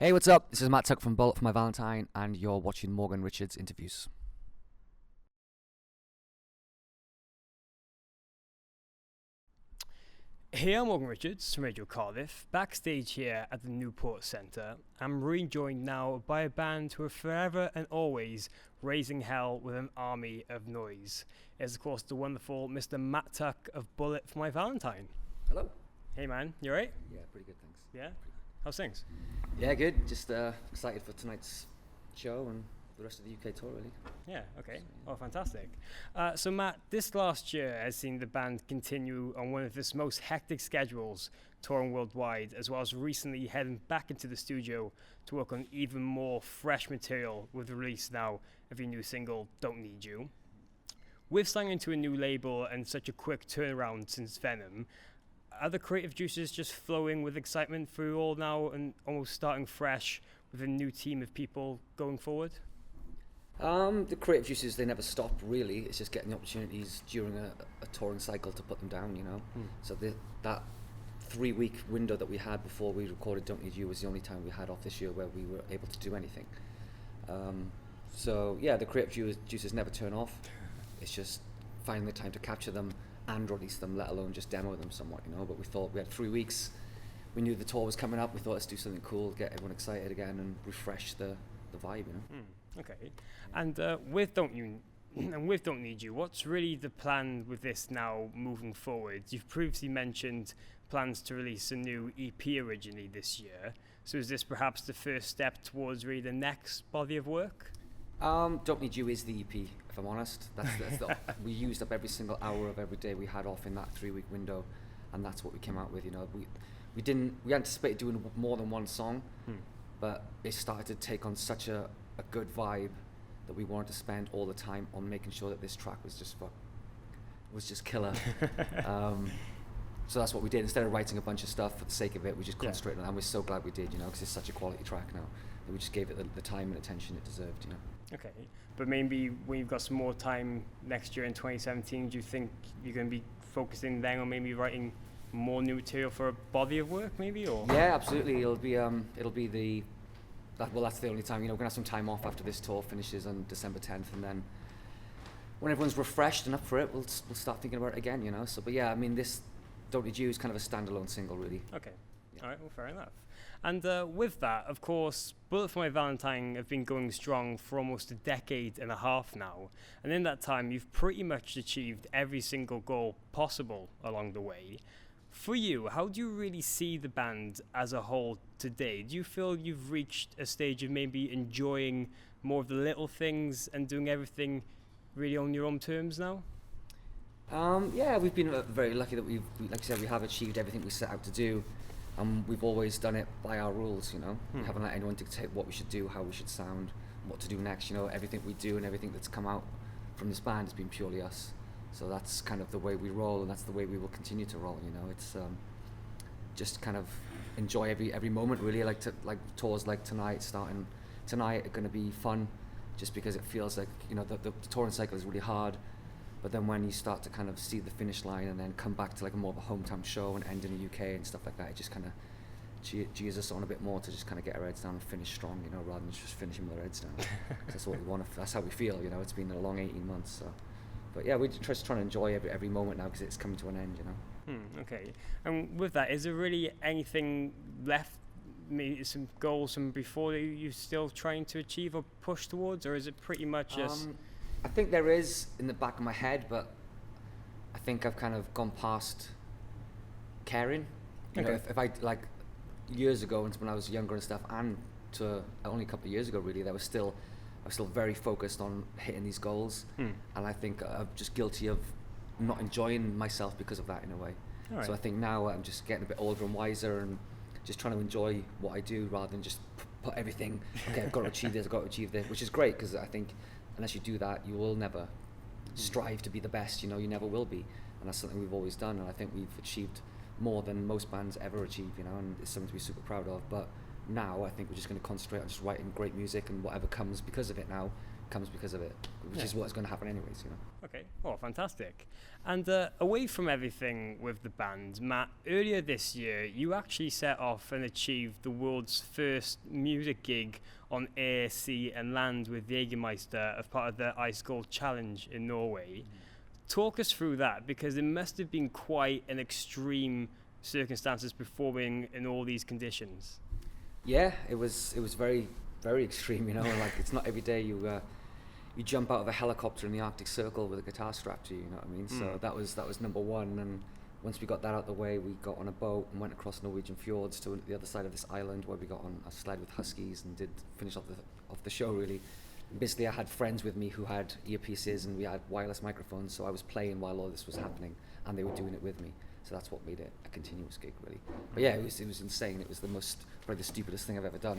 Hey, what's up? This is Matt Tuck from Bullet For My Valentine, and you're watching Morgan Richards interviews. Hey, I'm Morgan Richards from Radio Cardiff, backstage here at the Newport Centre. I'm rejoined now by a band who are forever and always raising hell with an army of noise. It's, of course, the wonderful Mr. Matt Tuck of Bullet For My Valentine. Hello. Hey, man, you alright? Yeah, pretty good, thanks. Yeah? How's things? Yeah, good. Just excited for tonight's show and the rest of the UK tour, really. Yeah, okay. Oh, fantastic. So, Matt, this last year has seen the band continue on one of its most hectic schedules, touring worldwide, as well as recently heading back into the studio to work on even more fresh material with the release now of your new single, Don't Need You. With signing to a new label and such a quick turnaround since Venom, are the creative juices just flowing with excitement for you all now and almost starting fresh with a new team of people going forward? The creative juices, they never stop, really. It's just getting the opportunities during a touring cycle to put them down, you know. So that 3-week window that we had before we recorded Don't Need You was the only time we had off this year where we were able to do anything. So yeah, the creative juices never turn off. It's just finding the time to capture them and release them, let alone just demo them somewhat, you know. But we thought we had 3 weeks. We knew the tour was coming up. We thought, let's do something cool, get everyone excited again and refresh the vibe, you know. Okay. And with Don't Need You, what's really the plan with this now moving forward? You've previously mentioned plans to release a new EP originally this year. So is this perhaps the first step towards really the next body of work? Don't Need You is the EP, if I'm honest. We used up every single hour of every day we had off in that 3-week window, and that's what we came out with. You know, we anticipated doing more than one song, but it started to take on such a good vibe that we wanted to spend all the time on making sure that this track was just killer. So that's what we did. Instead of writing a bunch of stuff for the sake of it, we just concentrated on it, and we're so glad we did, you know, because it's such a quality track now that we just gave it the time and attention it deserved, you know. Okay, but maybe when you've got some more time next year in 2017, do you think you're going to be focusing then on maybe writing more new material for a body of work, maybe? Or Yeah, absolutely. That's the only time, you know, we're gonna have some time off after this tour finishes on December 10th, and then when everyone's refreshed and up for it, we'll start thinking about it again, you know. So, but yeah, I mean, this Don't Need You is kind of a standalone single, really. Okay. All right, well, fair enough. And with that, of course, Bullet For My Valentine have been going strong for almost a decade and a half now. And in that time, you've pretty much achieved every single goal possible along the way. For you, how do you really see the band as a whole today? Do you feel you've reached a stage of maybe enjoying more of the little things and doing everything really on your own terms now? Yeah, we've been very lucky that like I said, we have achieved everything we set out to do. We've always done it by our rules, you know. We haven't let anyone dictate what we should do, how we should sound, what to do next, you know. Everything we do and everything that's come out from this band has been purely us. So that's kind of the way we roll, and that's the way we will continue to roll, you know. It's just kind of enjoy every moment, really. Like tours like starting tonight are going to be fun, just because it feels like, you know, the touring cycle is really hard. But then when you start to kind of see the finish line and then come back to like a more of a hometown show and end in the UK and stuff like that, it just kind of gears us on a bit more to just kind of get our heads down and finish strong, you know, rather than just finishing with our heads down. That's what we want. That's how we feel, you know. It's been a long 18 months, so. But yeah, we're just trying to enjoy every moment now because it's coming to an end, you know. Okay. And with that, is there really anything left, maybe some goals from before that you're still trying to achieve or push towards, or is it pretty much just... I think there is in the back of my head, but I think I've kind of gone past caring. You know, if I, like, years ago when I was younger and stuff, and to only a couple of years ago really, I was still very focused on hitting these goals, and I think I'm just guilty of not enjoying myself because of that in a way. Right. So I think now I'm just getting a bit older and wiser and just trying to enjoy what I do rather than just put everything, okay, I've got to achieve this, I've got to achieve this, which is great because I think unless you do that, you will never strive to be the best, you know, you never will be. And that's something we've always done, and I think we've achieved more than most bands ever achieve, you know, and it's something to be super proud of. But now I think we're just going to concentrate on just writing great music, and whatever comes because of it now comes because of it, which is what's going to happen anyways, you know. Okay, oh, fantastic. And away from everything with the band, Matt, earlier this year, you actually set off and achieved the world's first music gig on air, sea and land with Jägermeister as part of the Ice Gold Challenge in Norway. Talk us through that, because it must have been quite an extreme circumstances performing in all these conditions. Yeah, it was very, very extreme, you know, like it's not every day you jump out of a helicopter in the Arctic Circle with a guitar strapped to you, you know what I mean? So that was number one, and once we got that out the way, we got on a boat and went across Norwegian fjords to the other side of this island, where we got on a sled with huskies and did finish off the show, really. Basically, I had friends with me who had earpieces and we had wireless microphones, so I was playing while all this was happening and they were doing it with me. So that's what made it a continuous gig, really. But yeah, it was insane. It was probably the stupidest thing I've ever done,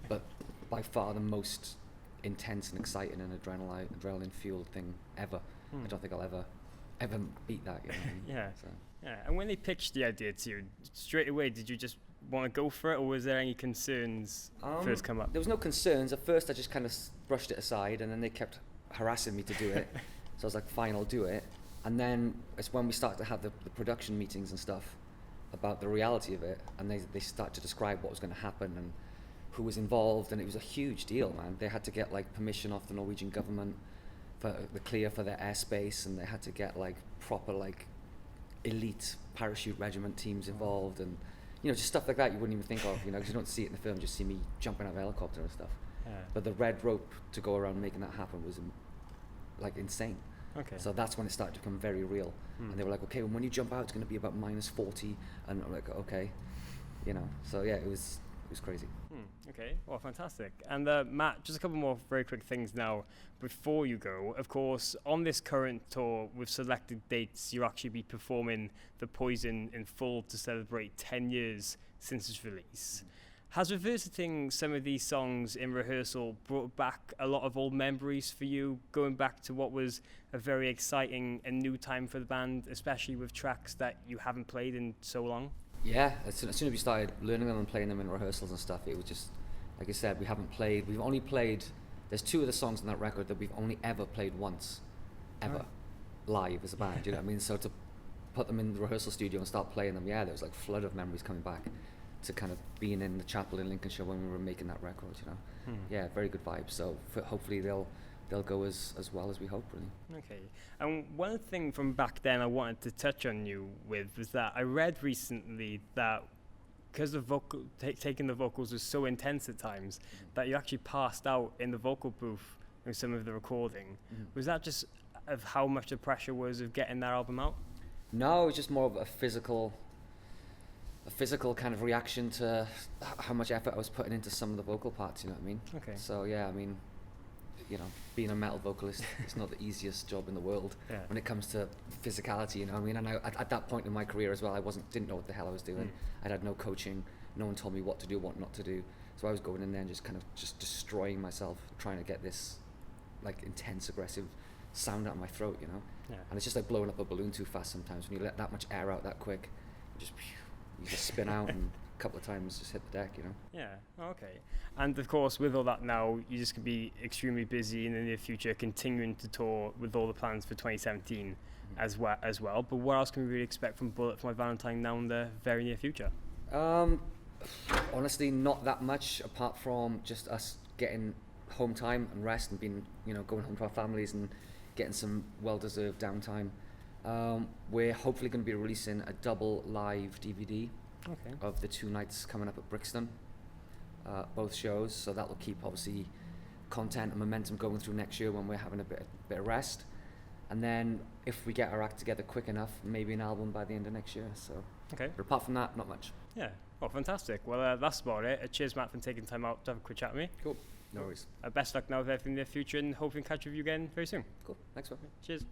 but by far the most intense and exciting and adrenaline-fueled thing ever. I don't think I'll ever beat that, you know what I mean? Yeah. So. Yeah. And when they pitched the idea to you, straight away, did you just want to go for it, or was there any concerns first come up? There was no concerns. At first, I just kind of brushed it aside, and then they kept harassing me to do it. So I was like, fine, I'll do it. And then it's when we started to have the production meetings and stuff about the reality of it, and they started to describe what was going to happen and who was involved, and it was a huge deal, man. They had to get like permission off the Norwegian government for the clear for their airspace, and they had to get like proper like elite parachute regiment teams involved, and you know, just stuff like that you wouldn't even think of, you know, because you don't see it in the film, just see me jumping out of a helicopter and stuff. Yeah. But the red rope to go around making that happen was like insane. Okay. So that's when it started to become very real. And they were like, okay, when you jump out, it's going to be about -40. And I'm like, okay, you know. So yeah, it was crazy. Okay, well, fantastic. And Matt, just a couple more very quick things now before you go. Of course, on this current tour with selected dates, you'll actually be performing the Poison in full to celebrate 10 years since its release. Has revisiting some of these songs in rehearsal brought back a lot of old memories for you, going back to what was a very exciting and new time for the band, especially with tracks that you haven't played in so long? Yeah, as soon as we started learning them and playing them in rehearsals and stuff, it was just, like I said, we've only played, there's 2 of the songs on that record that we've only ever played once, ever, live as a band, you know what I mean? So to put them in the rehearsal studio and start playing them, yeah, there was like a flood of memories coming back to kind of being in the chapel in Lincolnshire when we were making that record, you know. Yeah, very good vibes. So hopefully they'll go as well as we hope, really. Okay. And one thing from back then I wanted to touch on you with was that I read recently that because the taking the vocals was so intense at times that you actually passed out in the vocal booth with some of the recording. Was that just of how much the pressure was of getting that album out? No, it was just more of a physical kind of reaction to how much effort I was putting into some of the vocal parts, you know what I mean? Okay. So yeah, I mean, you know, being a metal vocalist, it's not the easiest job in the world when it comes to physicality, you know what I mean? And at that point in my career as well, I didn't know what the hell I was doing. I had no coaching, no one told me what to do, what not to do. So I was going in there and just destroying myself, trying to get this like intense, aggressive sound out of my throat, you know? Yeah. And it's just like blowing up a balloon too fast sometimes. When you let that much air out that quick, you just spin out and a couple of times just hit the deck, you know? Yeah, okay. And of course, with all that now, you just can be extremely busy in the near future, continuing to tour with all the plans for 2017 as well. But what else can we really expect from Bullet For My Valentine now in the very near future? Honestly, not that much, apart from just us getting home time and rest and being, you know, going home to our families and getting some well-deserved downtime. We're hopefully going to be releasing a double live DVD of the 2 nights coming up at Brixton, both shows, so that will keep obviously content and momentum going through next year when we're having a bit of rest. And then if we get our act together quick enough, maybe an album by the end of next year. So, but apart from that, not much. Yeah, well, fantastic. Well, that's about it. Cheers, Matt, for taking time out to have a quick chat with me. Cool. No worries. Best luck now with everything in the future, and hoping to catch up with you again very soon. Cool. Thanks, man. Cheers.